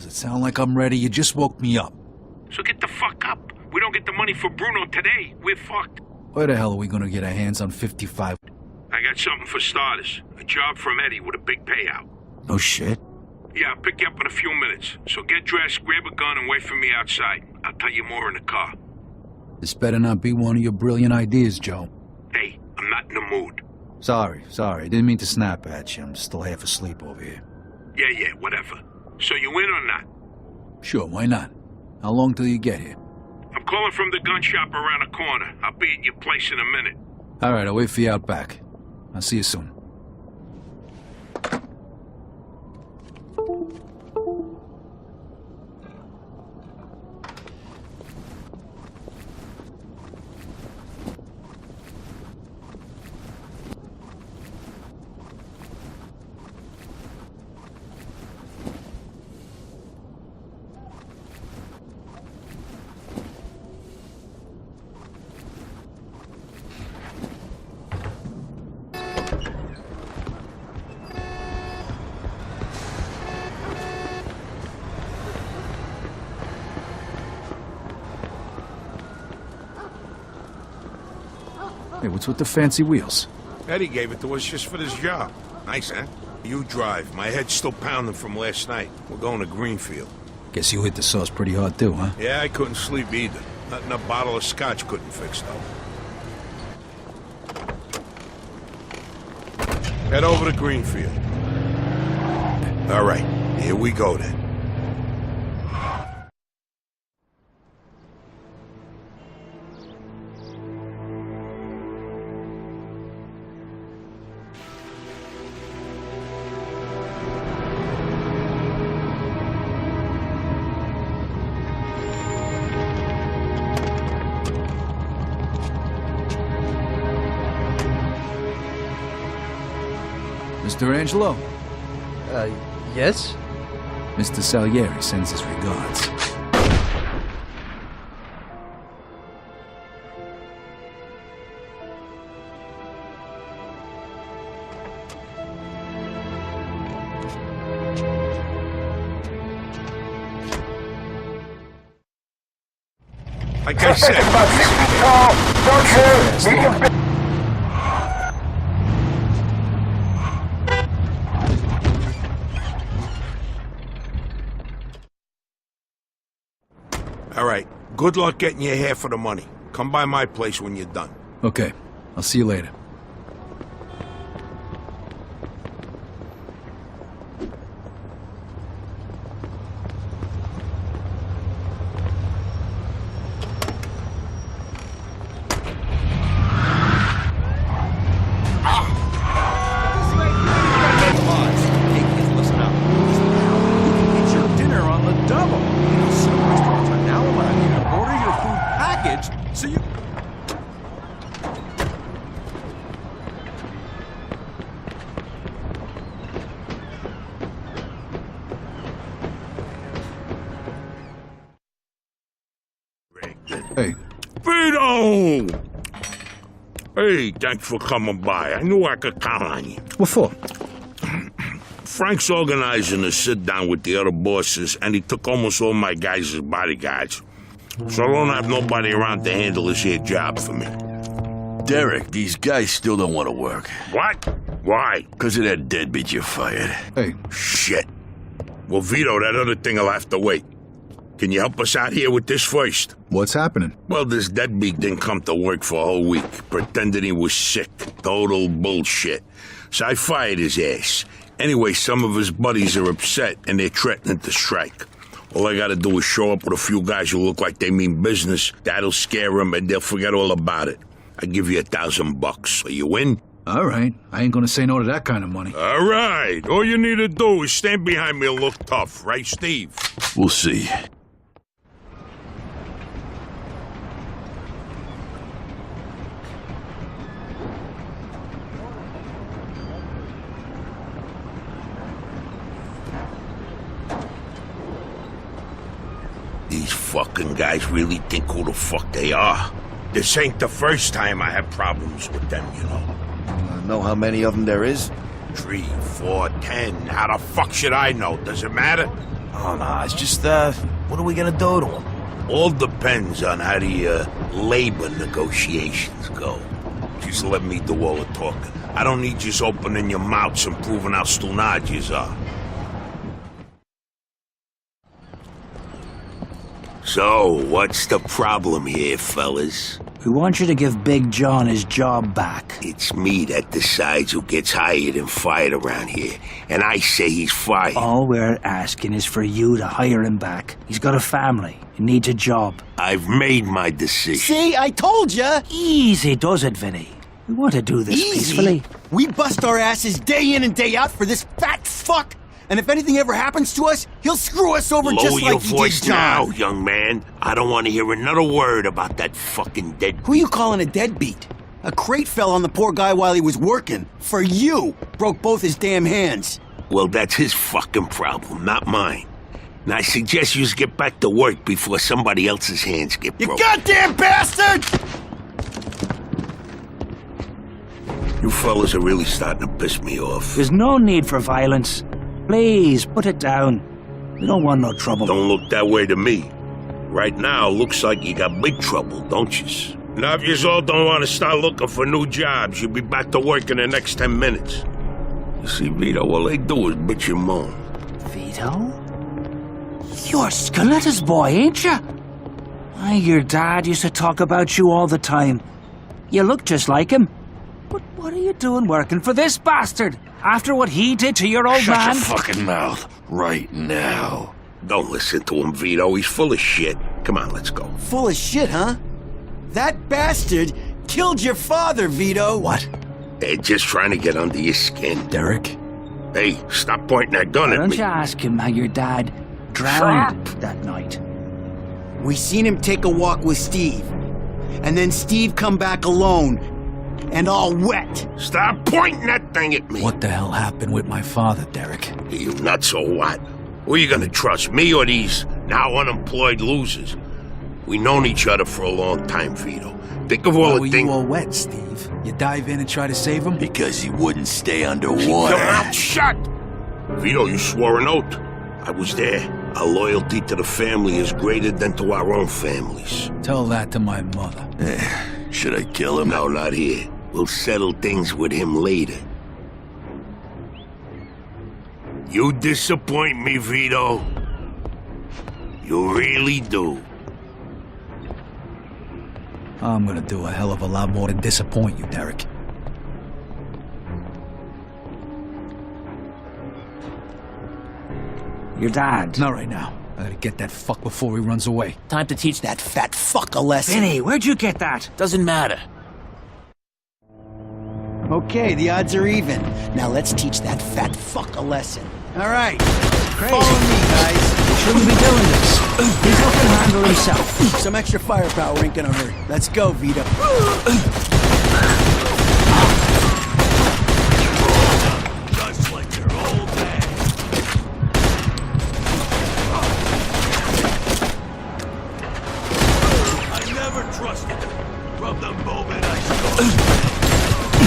Does it sound like I'm ready? You just woke me up. So get the fuck up. We don't get the money for Bruno today, we're fucked. Where the hell are we gonna get our hands on 55? I got something for starters. A job from Eddie with a big payout. No shit. Yeah, I'll pick you up in a few minutes. So get dressed, grab a gun, and wait for me outside. I'll tell you more in the car. This better not be one of your brilliant ideas, Joe. Hey, I'm not in the mood. Sorry. Didn't mean to snap at you. I'm still half asleep over here. Yeah, whatever. So you in or not? Sure, why not? How long till you get here? I'm calling from the gun shop around the corner. I'll be at your place in a minute. All right, I'll wait for you out back. I'll see you soon. Hey, what's with the fancy wheels? Eddie gave it to us just for this job. Nice, huh? You drive. My head's still pounding from last night. We're going to Greenfield. Guess you hit the sauce pretty hard too, huh? Yeah, I couldn't sleep either. Nothing a bottle of scotch couldn't fix, though. Head over to Greenfield. All right, here we go then. Mr. Angelo? Yes? Mr. Salieri sends his regards. Like I said, all right, good luck getting your half of the money. Come by my place when you're done. Okay, I'll see you later. So you... Hey. Vito! Hey, thanks for coming by. I knew I could count on you. What for? Frank's organizing a sit-down with the other bosses, and he took almost all my guys as bodyguards. So I don't have nobody around to handle this here job for me. Derek, these guys still don't want to work. What? Why? Because of that deadbeat you fired. Hey. Shit. Well, Vito, that other thing will have to wait. Can you help us out here with this first? What's happening? Well, this deadbeat didn't come to work for a whole week, pretending he was sick. Total bullshit. So I fired his ass. Anyway, some of his buddies are upset, and they're threatening to strike. All I gotta do is show up with a few guys who look like they mean business. That'll scare them, and they'll forget all about it. I give you $1,000. Are you in? All right. I ain't gonna say no to that kind of money. All right. All you need to do is stand behind me and look tough, right, Steve? We'll see. These fucking guys really think who the fuck they are. This ain't the first time I have problems with them, you know. Know how many of them there is? 3, 4, 10. How the fuck should I know? Does it matter? Oh, no, it's just, what are we gonna do to him? All depends on how the labor negotiations go. Just let me do all the talking. I don't need you opening your mouths and proving how stunad you are. So, what's the problem here, fellas? We want you to give Big John his job back. It's me that decides who gets hired and fired around here, and I say he's fired. All we're asking is for you to hire him back. He's got a family. He needs a job. I've made my decision. See, I told ya! Easy does it, Vinny. We want to do this peacefully. We bust our asses day in and day out for this fat fuck, and if anything ever happens to us, he'll screw us over just Lower like your he voice did John. now, young man. I don't want to hear another word about that fucking dead. Who you calling a deadbeat? A crate fell on the poor guy while he was working. For you! Broke both his damn hands. Well, that's his fucking problem, not mine. Now, I suggest you get back to work before somebody else's hands get You broke. goddamn bastard! You fellas are really starting to piss me off. There's no need for violence. Please, put it down. We don't want no trouble. Don't look that way to me. Right now, looks like you got big trouble, don't you? Now, if you all don't want to start looking for new jobs, you'll be back to work in the next 10 minutes. You see, Vito, all they do is bitch and moan. Vito? You're Scoletta's boy, ain't you? Why, your dad used to talk about you all the time. You look just like him. But what are you doing working for this bastard? After what he did to your old man? Shut your fucking mouth right now. Don't listen to him, Vito. He's full of shit. Come on, let's go. Full of shit, huh? That bastard killed your father, Vito. What? They're just trying to get under your skin. Derek? Hey, stop pointing that gun Why at don't me. you ask him how your dad drowned that night? We seen him take a walk with Steve. And then Steve come back alone. And all wet. Stop pointing that thing at me. What the hell happened with my father, Derek? You nuts or what? Who are you gonna trust, me or these now unemployed losers? We known each other for a long time, Vito. Think of all Why the were things. you all wet, Steve? You dive in and try to save him? Because he wouldn't stay Keep underwater. your mouth shut! Vito, you swore an oath. I was there. Our loyalty to the family is greater than to our own families. Tell that to my mother. Should I kill him? No, not here. We'll settle things with him later. You disappoint me, Vito. You really do. I'm gonna do a hell of a lot more than disappoint you, Derek. Your dad. Not right now. I gotta get that fuck before he runs away. Time to teach that fat fuck a lesson. Vinny, where'd you get that? Doesn't matter. Okay, the odds are even. Now let's teach that fat fuck a lesson. All right, follow me, guys. Shouldn't be doing this. Vito can handle himself. Some extra firepower ain't gonna hurt. Let's go, Vito. Just like your old man. I never trusted him from the moment I saw him.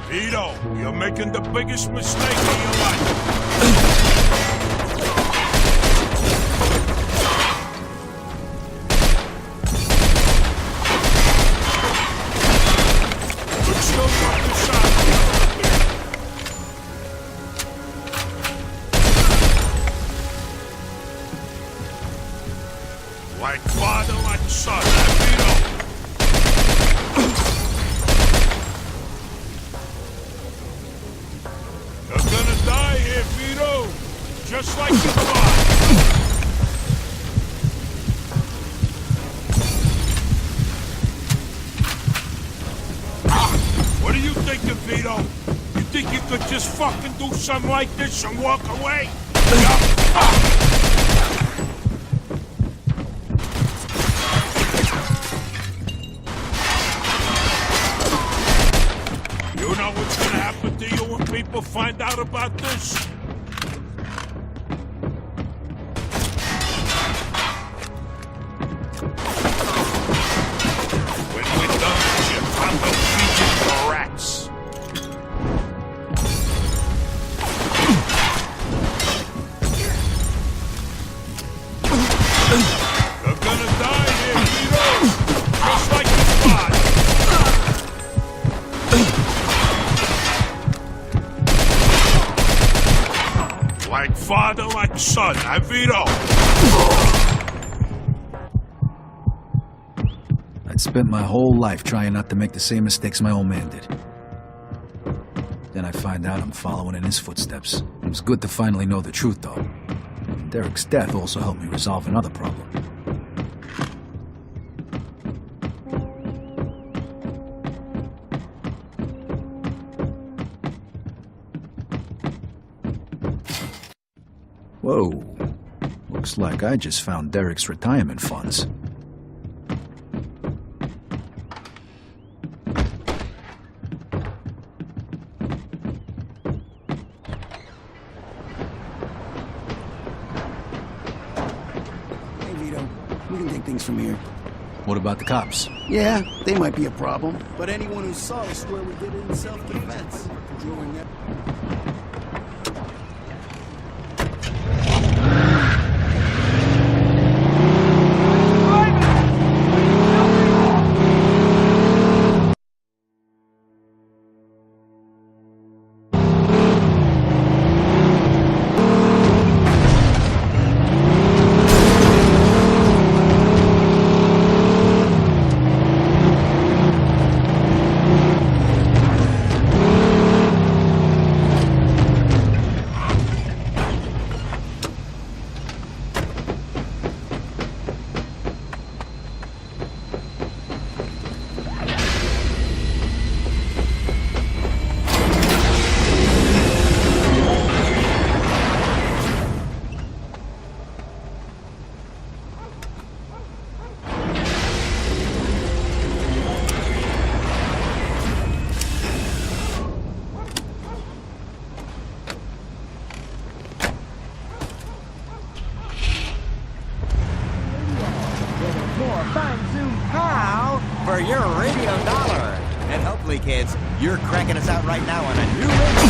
Vito, you're making the biggest mistake of your life. Let's go back to side. Like father, like son, Vito. You're gonna die here, Vito. Just like you thought. What are you thinking, Vito? You think you could just fucking do something like this and walk away? You know what's gonna happen to you when people find out about this? When we're done with you, I'm gonna feed you to the rats. You're gonna die here, Vito! Just like your father! Like father, like son, Vito! I'd spent my whole life trying not to make the same mistakes my old man did. Then I find out I'm following in his footsteps. It was good to finally know the truth, though. Derek's death also helped me resolve another problem. Whoa. Looks like I just found Derek's retirement funds. Hey, Vito, we can take things from here. What about the cops? Yeah, they might be a problem, but anyone who saw us swear we did it in self-defense. Drawing that. For your radio dollar. And hopefully, kids, you're cracking us out right now on a new radio.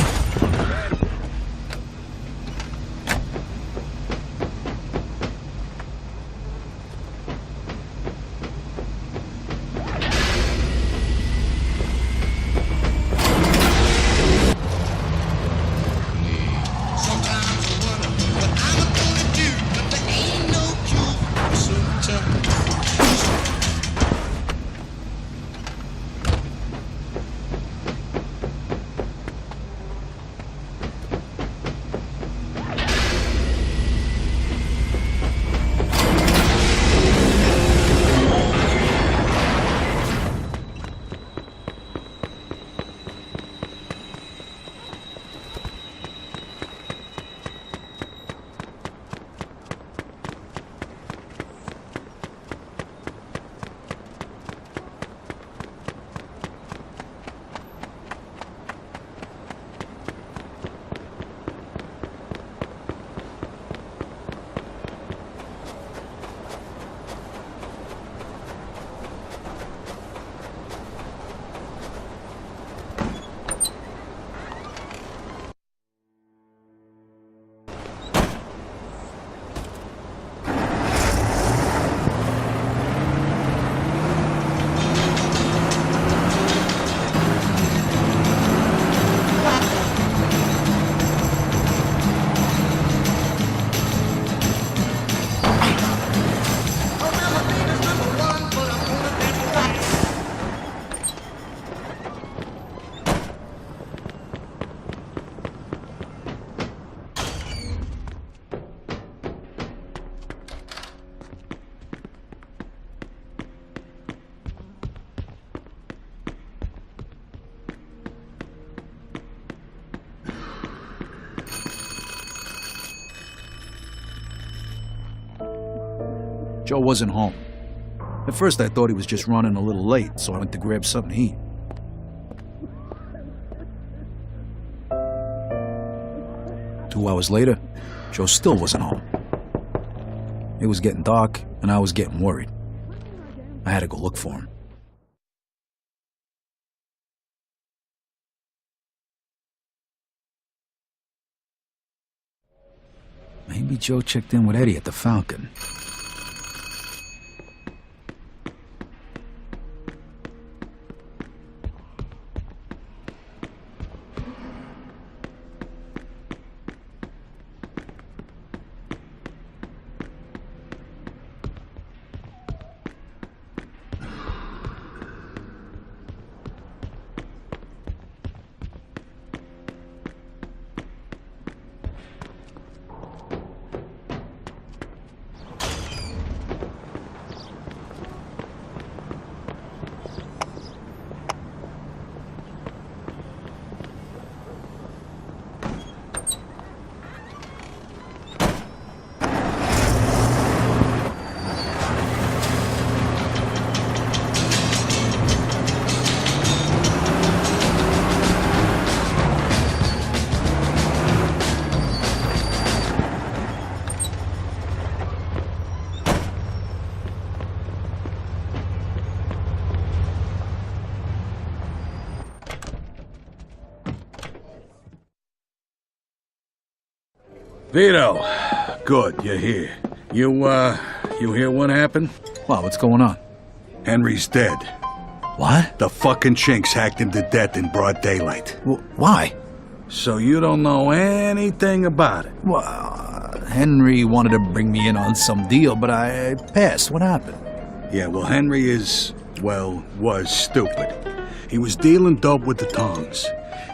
Joe wasn't home. At first, I thought he was just running a little late, so I went to grab something to eat. Two hours later, Joe still wasn't home. It was getting dark, and I was getting worried. I had to go look for him. Maybe Joe checked in with Eddie at the Falcon. Vito, good, you're here. You hear what happened? Wow, what's going on? Henry's dead. What? The fucking chinks hacked him to death in broad daylight. Why? So you don't know anything about it? Well, Henry wanted to bring me in on some deal, but I passed. What happened? Yeah, well, Henry was stupid. He was dealing dope with the tongs.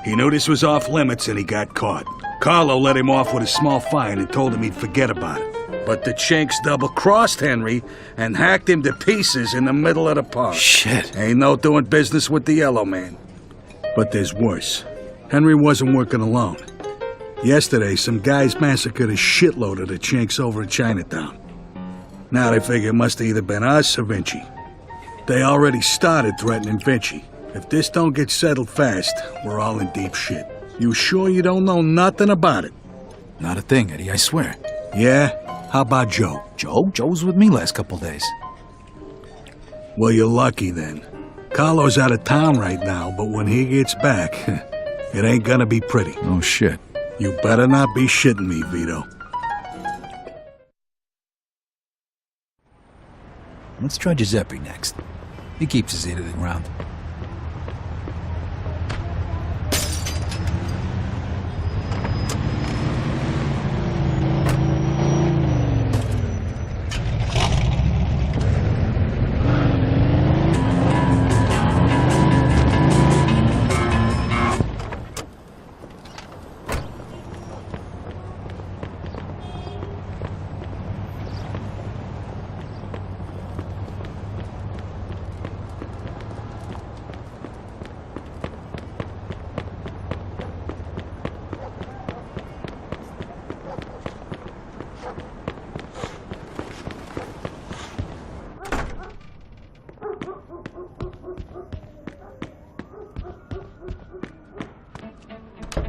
He knew this was off limits and he got caught. Carlo let him off with a small fine and told him he'd forget about it. But the chinks double-crossed Henry and hacked him to pieces in the middle of the park. Shit. Ain't no doing business with the Yellow Man. But there's worse. Henry wasn't working alone. Yesterday, some guys massacred a shitload of the chinks over in Chinatown. Now they figure it must have either been us or Vinci. They already started threatening Vinci. If this don't get settled fast, we're all in deep shit. You sure you don't know nothing about it? Not a thing, Eddie, I swear. Yeah? How about Joe? Joe? Joe was with me last couple days. Well, you're lucky then. Carlo's out of town right now, but when he gets back, it ain't gonna be pretty. Oh, shit. You better not be shitting me, Vito. Let's try Giuseppe next. He keeps his ear to the ground.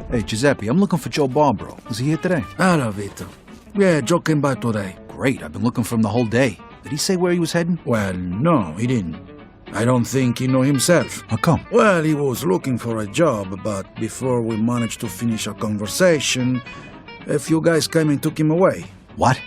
Hey, Giuseppe, I'm looking for Joe Barbaro. Is he here today? Hello, Vito. Yeah, Joe came by today. Great, I've been looking for him the whole day. Did he say where he was heading? Well, no, he didn't. I don't think he knew himself. How come? Well, he was looking for a job, but before we managed to finish our conversation, a few guys came and took him away. What?